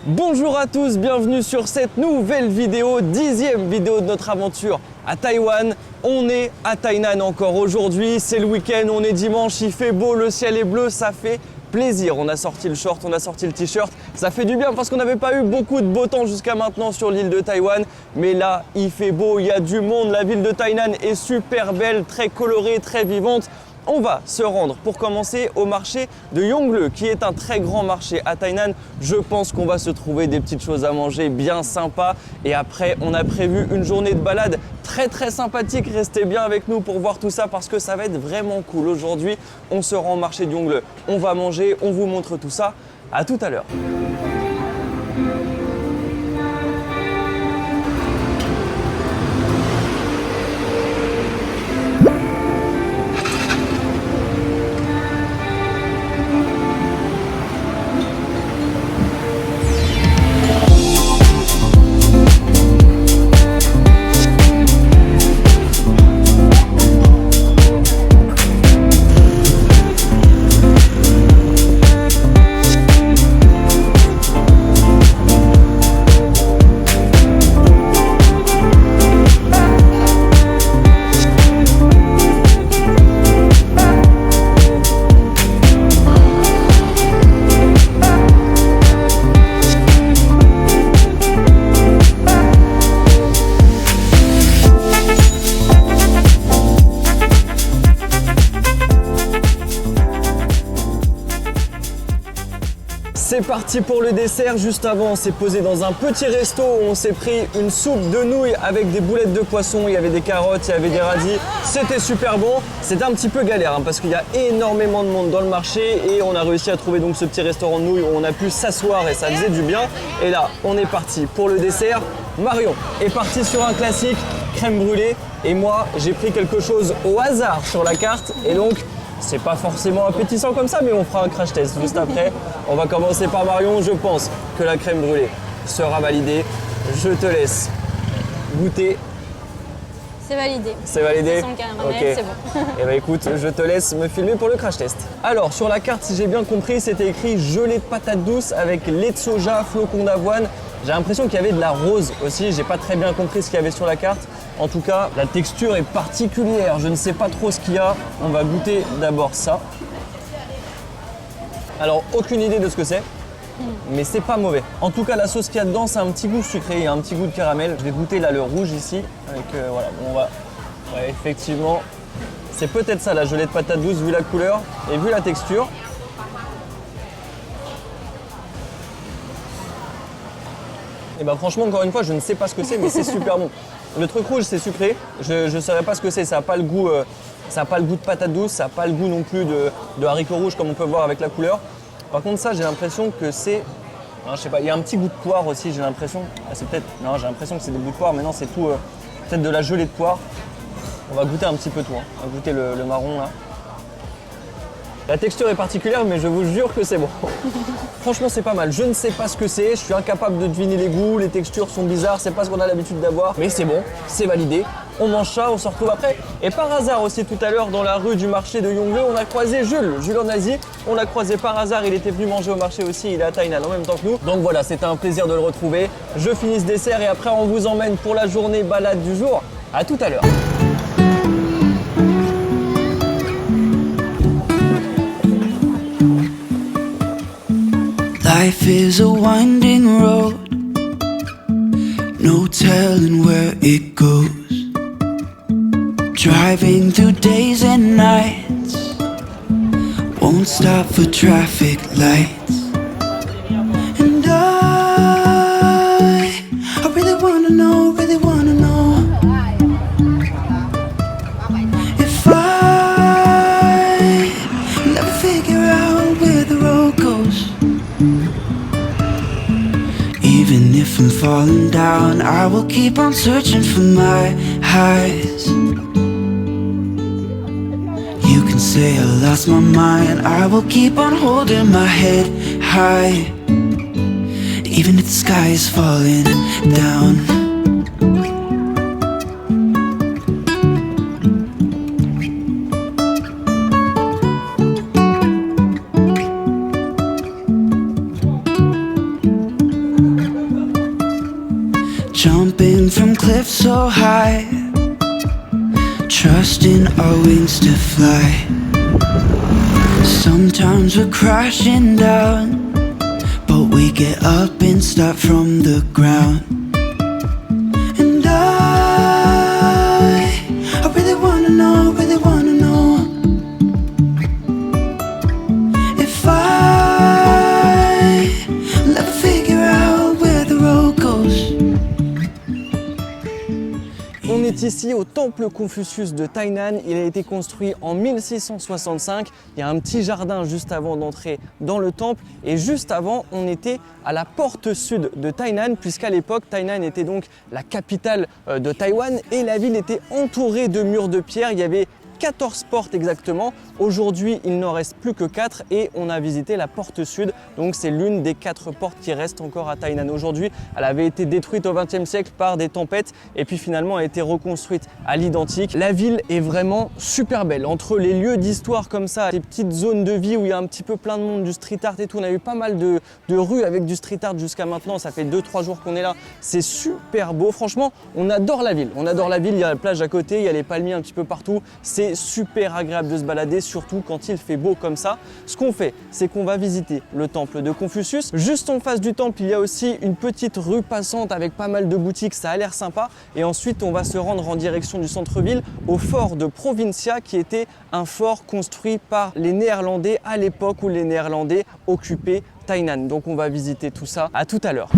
Bonjour à tous, bienvenue sur cette nouvelle vidéo, 10e vidéo de notre aventure à Taïwan. On est à Tainan encore aujourd'hui, c'est le week-end, on est dimanche, il fait beau, le ciel est bleu, ça fait plaisir. On a sorti le short, on a sorti le t-shirt, ça fait du bien parce qu'on n'avait pas eu beaucoup de beau temps jusqu'à maintenant sur l'île de Taïwan. Mais là, il fait beau, il y a du monde, la ville de Tainan est super belle, très colorée, très vivante. On va se rendre pour commencer au marché de Yongle qui est un très grand marché à Tainan. Je pense qu'on va se trouver des petites choses à manger bien sympas. Et après, on a prévu une journée de balade très sympathique. Restez bien avec nous pour voir tout ça parce que ça va être vraiment cool. Aujourd'hui, on se rend au marché de Yongle. On va manger, on vous montre tout ça. À tout à l'heure. C'est parti pour le dessert. Juste avant, on s'est posé dans un petit resto où on s'est pris une soupe de nouilles avec des boulettes de poisson. Il y avait des carottes, il y avait des radis. C'était super bon. C'était un petit peu galère parce qu'il y a énormément de monde dans le marché et on a réussi à trouver donc ce petit restaurant de nouilles où on a pu s'asseoir et ça faisait du bien. Et là, on est parti pour le dessert. Marion est parti sur un classique, crème brûlée. Et moi, j'ai pris quelque chose au hasard sur la carte et donc c'est pas forcément appétissant comme ça, mais on fera un crash test juste après. On va commencer par Marion. Je pense que la crème brûlée sera validée. Je te laisse goûter. C'est validé. C'est validé? Sans caramel, ok. c'est bon. Et bah écoute, je te laisse me filmer pour le crash test. Alors sur la carte, si j'ai bien compris, c'était écrit gelée de patates douces avec lait de soja, flocons d'avoine. J'ai l'impression qu'il y avait de la rose aussi. J'ai pas très bien compris ce qu'il y avait sur la carte. En tout cas, la texture est particulière. Je ne sais pas trop ce qu'il y a. On va goûter d'abord ça. Alors, aucune idée de ce que c'est, mais c'est pas mauvais. En tout cas, la sauce qu'il y a dedans, c'est un petit goût sucré. Il y a un petit goût de caramel. Je vais goûter là le rouge ici. Avec, voilà, on va. Ouais, effectivement, c'est peut-être ça la gelée de patates douces vu la couleur et vu la texture. Et bah franchement, encore une fois, je ne sais pas ce que c'est, mais c'est super bon. Le truc rouge, c'est sucré. Je ne saurais pas ce que c'est. Ça n'a pas le goût, de patate douce. Ça n'a pas le goût non plus de haricots rouges comme on peut voir avec la couleur. Par contre, ça, j'ai l'impression que c'est, non, je sais pas. Il y a un petit goût de poire aussi. J'ai l'impression. Ah, c'est peut-être. Non, j'ai l'impression que c'est des bouts de poire, mais non, c'est tout. Peut-être de la gelée de poire. On va goûter un petit peu tout. Hein. On va goûter le marron là. La texture est particulière, mais je vous jure que c'est bon. Franchement, c'est pas mal. Je ne sais pas ce que c'est. Je suis incapable de deviner les goûts. Les textures sont bizarres. C'est pas ce qu'on a l'habitude d'avoir. Mais c'est bon. C'est validé. On mange ça. On se retrouve après. Et par hasard aussi, tout à l'heure, dans la rue du marché de Yongle, on a croisé Jules. Jules en Asie. On l'a croisé par hasard. Il était venu manger au marché aussi. Il est à Tainan en même temps que nous. Donc voilà, c'était un plaisir de le retrouver. Je finis ce dessert et après, on vous emmène pour la journée balade du jour. À tout à l'heure. Life is a winding road, no telling where it goes. Driving through days and nights, won't stop for traffic lights. And I really wanna know, if I never figure out where the road goes. Even if I'm falling down, I will keep on searching for my highs. You can say I lost my mind, I will keep on holding my head high. Even if the sky is falling down. jumping from cliffs so high, trusting our wings to fly. Sometimes we're crashing down, but we get up and start from the ground. And I really wanna know, if I'll ever figure out where the road goes. On est ici au temple Confucius de Tainan. Il a été construit en 1665. Il y a un petit jardin juste avant d'entrer dans le temple. Et juste avant, on était à la porte sud de Tainan, puisqu'à l'époque, Tainan était donc la capitale de Taïwan. Et la ville était entourée de murs de pierre. Il y avait 14 portes exactement. Aujourd'hui, il n'en reste plus que 4 et on a visité la porte sud. Donc c'est l'une des 4 portes qui restent encore à Tainan aujourd'hui. Elle avait été détruite au XXe siècle par des tempêtes et puis finalement a été reconstruite à l'identique. La ville est vraiment super belle. Entre les lieux d'histoire comme ça, les petites zones de vie où il y a un petit peu plein de monde, du street art et tout. On a eu pas mal de rues avec du street art jusqu'à maintenant. Ça fait 2-3 jours qu'on est là. C'est super beau. Franchement, on adore la ville. On adore la ville. Il y a la plage à côté, il y a les palmiers un petit peu partout. C'est super agréable de se balader, surtout quand il fait beau comme ça. Ce qu'on fait, c'est qu'on va visiter le temple de Confucius. Juste en face du temple, il y a aussi une petite rue passante avec pas mal de boutiques, ça a l'air sympa. Et ensuite, on va se rendre en direction du centre-ville, au fort de Provincia, qui était un fort construit par les Néerlandais à l'époque où les Néerlandais occupaient Tainan. Donc on va visiter tout ça. À tout à l'heure.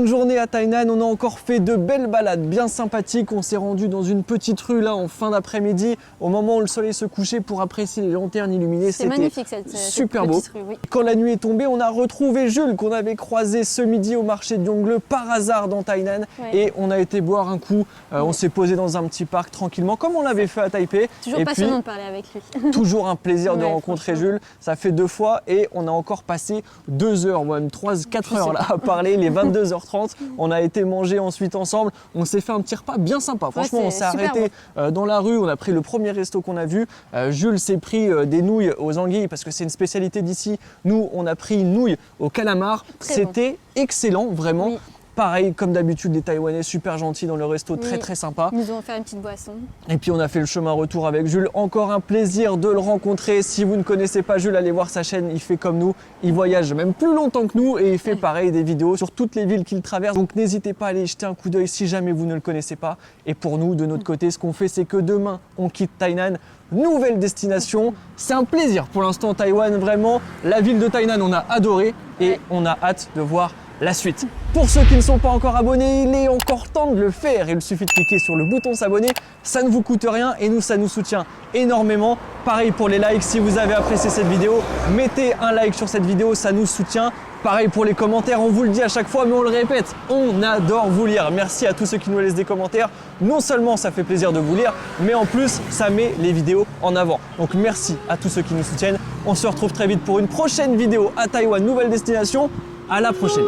fin de journée à Tainan, on a encore fait de belles balades bien sympathiques. On s'est rendu dans une petite rue là en fin d'après-midi, au moment où le soleil se couchait pour apprécier les lanternes illuminées. C'est magnifique cette super beau. petite rue, oui. Quand la nuit est tombée, on a retrouvé Jules qu'on avait croisé ce midi au marché de Yongle par hasard dans Tainan. Ouais. Et on a été boire un coup. On s'est posé dans un petit parc tranquillement comme on l'avait fait à Taipei. Toujours et passionnant puis, de parler avec lui. toujours un plaisir de Ouais, rencontrer franchement. Jules. Ça fait 2 fois et on a encore passé 2 heures, même 4 heures là à parler, les 22h30. On a été manger ensuite ensemble. On s'est fait un petit repas bien sympa. Franchement, on s'est super arrêté dans la rue. On a pris le premier resto qu'on a vu. Jules s'est pris des nouilles aux anguilles parce que c'est une spécialité d'ici. Nous, on a pris une nouille au calamar. Très bon. C'était excellent, vraiment. Oui. Pareil, comme d'habitude, les Taïwanais super gentils dans le resto, Oui. très très sympa. Ils nous ont offert une petite boisson. Et puis on a fait le chemin retour avec Jules. Encore un plaisir de le rencontrer. Si vous ne connaissez pas Jules, allez voir sa chaîne. Il fait comme nous. Il voyage même plus longtemps que nous et il fait pareil des vidéos sur toutes les villes qu'il traverse. Donc n'hésitez pas à aller jeter un coup d'œil si jamais vous ne le connaissez pas. Et pour nous, de notre côté, ce qu'on fait, c'est que demain, on quitte Tainan. Nouvelle destination. C'est un plaisir pour l'instant, Taïwan. Vraiment, la ville de Tainan, on a adoré et on a hâte de voir la suite. Pour ceux qui ne sont pas encore abonnés, il est encore temps de le faire. Il suffit de cliquer sur le bouton s'abonner. Ça ne vous coûte rien et nous, ça nous soutient énormément. Pareil pour les likes, si vous avez apprécié cette vidéo, mettez un like sur cette vidéo, ça nous soutient. Pareil pour les commentaires, on vous le dit à chaque fois, mais on le répète, on adore vous lire. Merci à tous ceux qui nous laissent des commentaires. Non seulement ça fait plaisir de vous lire, mais en plus, ça met les vidéos en avant. Donc merci à tous ceux qui nous soutiennent. On se retrouve très vite pour une prochaine vidéo à Taïwan, nouvelle destination. À la prochaine.